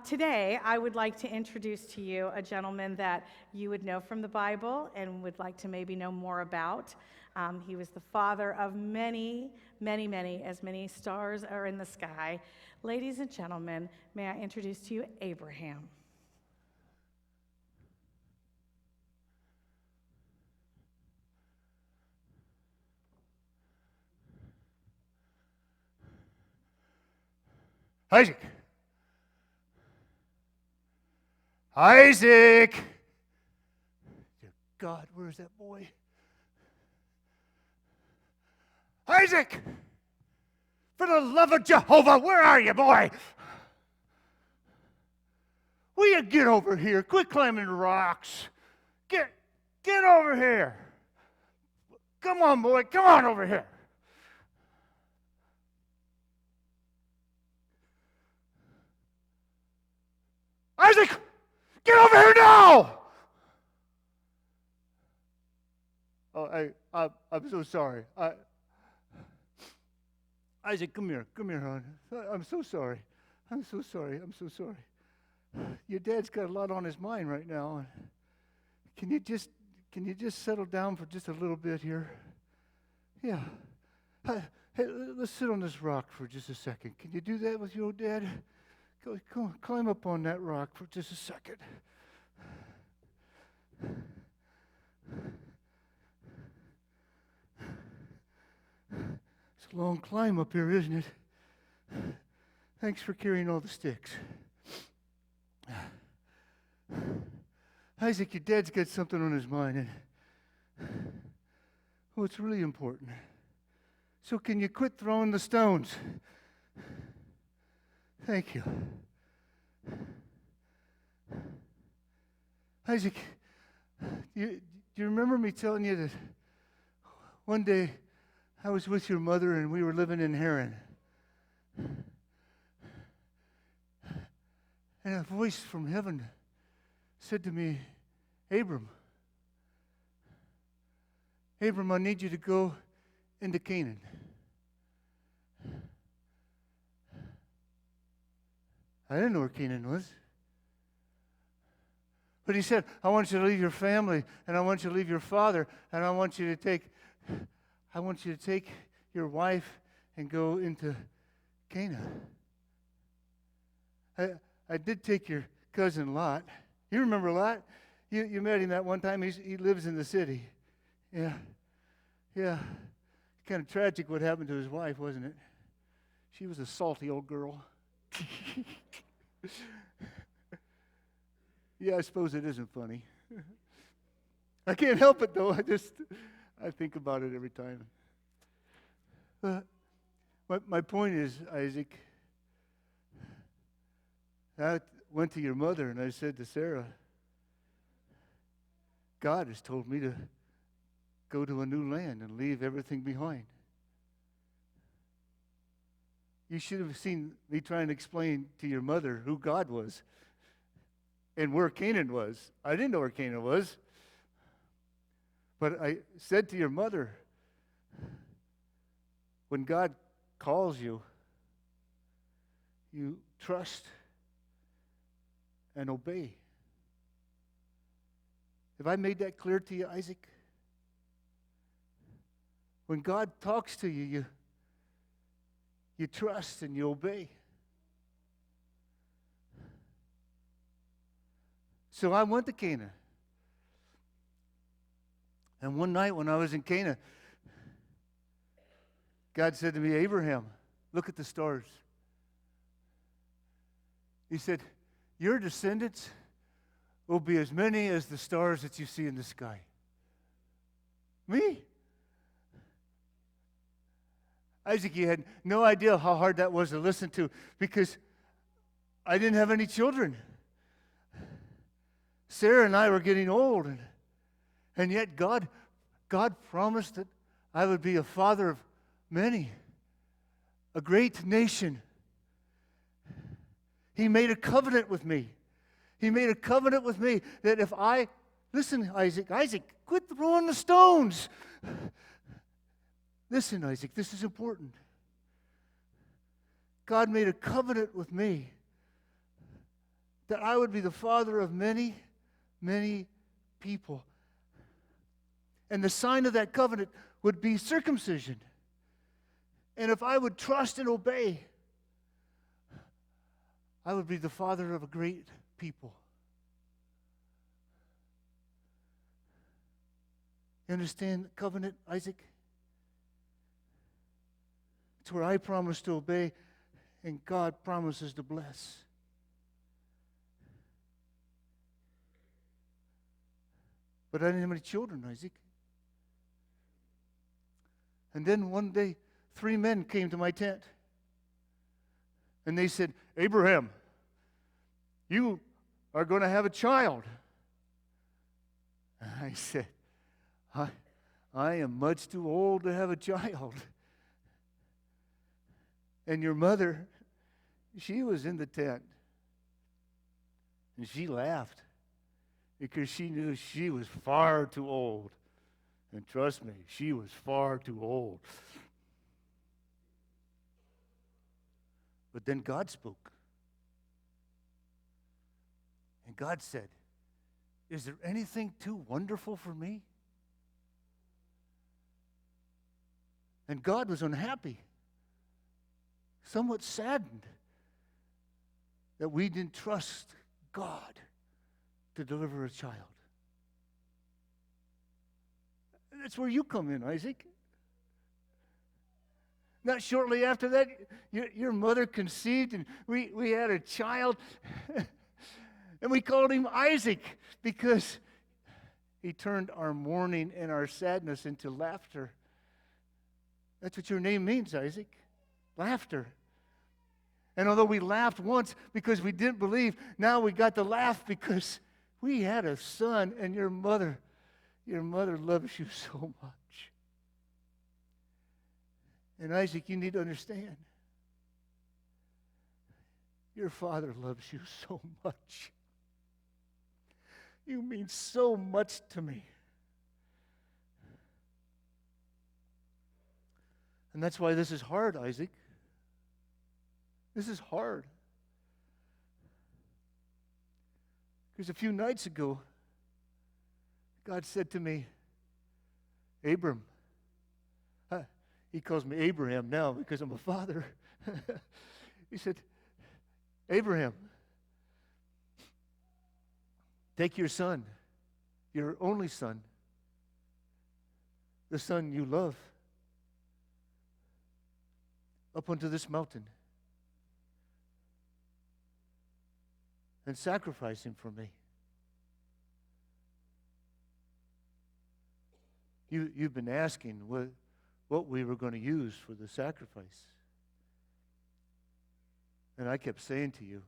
Today, I would like to introduce to you a gentleman that you would know from the Bible and would like to maybe know more about. He was the father of many, many, many, as many stars are in the sky. Ladies and gentlemen, may I introduce to you Abraham. Isaac! Isaac! Dear God, where's that boy? Isaac! For the love of Jehovah, where are you, boy? Will you get over here? Quit climbing the rocks. Get over here. Come on, boy. Come on over here. Isaac! Get over here now! Oh, I'm so sorry. Isaac, come here, hon. I'm so sorry. I'm so sorry. Your dad's got a lot on his mind right now. Can you just settle down for just a little bit here? Yeah. Hey, let's sit on this rock for just a second. Can you do that with your old dad? Go, climb up on that rock for just a second. It's a long climb up here, isn't it? Thanks for carrying all the sticks. Isaac, your dad's got something on his mind, and it's really important. So can you quit throwing the stones? Thank you. Isaac, do you remember me telling you that one day I was with your mother and we were living in Haran? And a voice from heaven said to me, Abram, I need you to go into Canaan. I didn't know where Canaan was. But he said, I want you to leave your family, and I want you to leave your father, and I want you to take your wife and go into Canaan. I did take your cousin Lot. You remember Lot? You met him that one time. He lives in the city. Yeah. Kind of tragic what happened to his wife, wasn't it? She was a salty old girl. Yeah, I suppose it isn't funny. I can't help it, though. I think about it every time. My point is, Isaac, I went to your mother and I said to Sarah, God has told me to go to a new land and leave everything behind. You should have seen me trying to explain to your mother who God was and where Canaan was. I didn't know where Canaan was. But I said to your mother, when God calls you, you trust and obey. Have I made that clear to you, Isaac? When God talks to you, you trust and you obey. So I went to Canaan. And one night when I was in Canaan, God said to me, Abraham, look at the stars. He said, your descendants will be as many as the stars that you see in the sky. Me? Isaac, you had no idea how hard that was to listen to because I didn't have any children. Sarah and I were getting old, and yet God promised that I would be a father of many, a great nation. He made a covenant with me. He made a covenant with me that if listen, Isaac, quit throwing the stones. Listen, Isaac, this is important. God made a covenant with me that I would be the father of many, many people. And the sign of that covenant would be circumcision. And if I would trust and obey, I would be the father of a great people. You understand the covenant, Isaac? It's where I promise to obey and God promises to bless. But I didn't have any children, Isaac. And then one day, 3 men came to my tent. And they said, Abraham, you are going to have a child. And I said, I am much too old to have a child. And your mother, she was in the tent. And she laughed because she knew she was far too old. And trust me, she was far too old. But then God spoke. And God said, is there anything too wonderful for me? And God was unhappy, somewhat saddened that we didn't trust God to deliver a child. That's where you come in, Isaac. Not shortly after that, your mother conceived and we had a child. And we called him Isaac because he turned our mourning and our sadness into laughter. That's what your name means, Isaac. Laughter. And although we laughed once because we didn't believe, now we got to laugh because we had a son and your mother loves you so much. And Isaac, you need to understand, your father loves you so much. You mean so much to me. And that's why this is hard, Isaac. This is hard. Because a few nights ago, God said to me, Abram. He calls me Abraham now because I'm a father. He said, Abraham, take your son, your only son, the son you love, up onto this mountain and sacrifice him for me. You've been asking what we were going to use for the sacrifice. And I kept saying to you,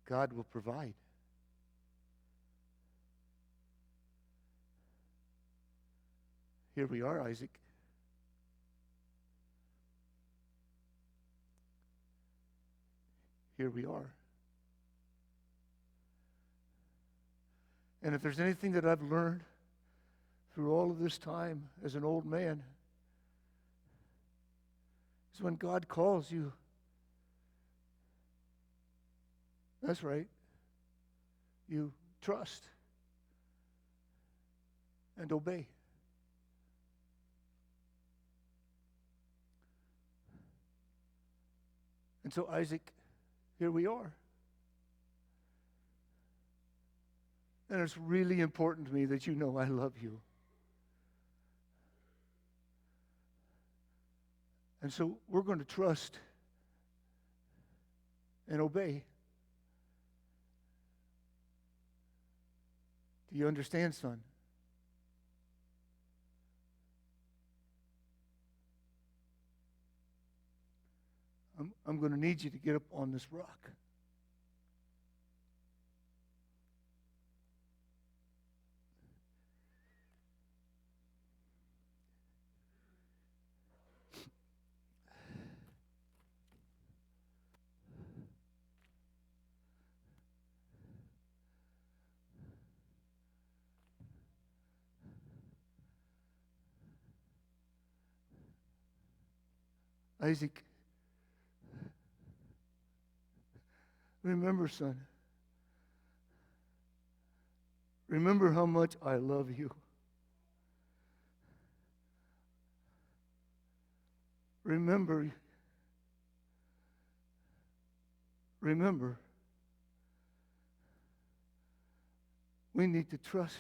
God will provide. Here we are, Isaac. Here we are. And if there's anything that I've learned through all of this time as an old man, is when God calls you, that's right, you trust and obey. And so, Isaac, here we are. And it's really important to me that you know I love you. And so we're going to trust and obey. Do you understand, son? I'm going to need you to get up on this rock. Isaac, Remember, son. Remember how much I love you. Remember. We need to trust.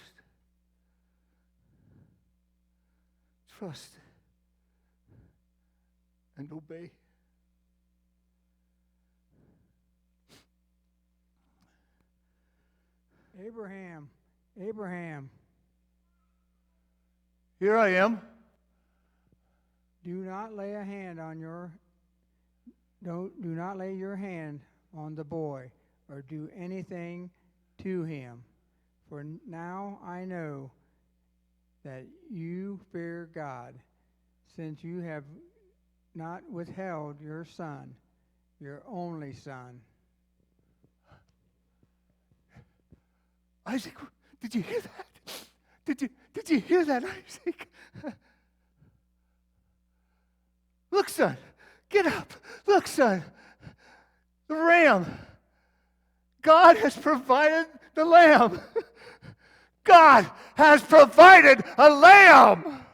Trust and obey. Abraham, Here I am. do not lay your hand on the boy or do anything to him. For now I know that you fear God, since you have not withheld your son, your only son. Isaac, did you hear that? Did you hear that, Isaac? Look, son, get up. Look, son, the ram. God has provided the lamb. God has provided a lamb.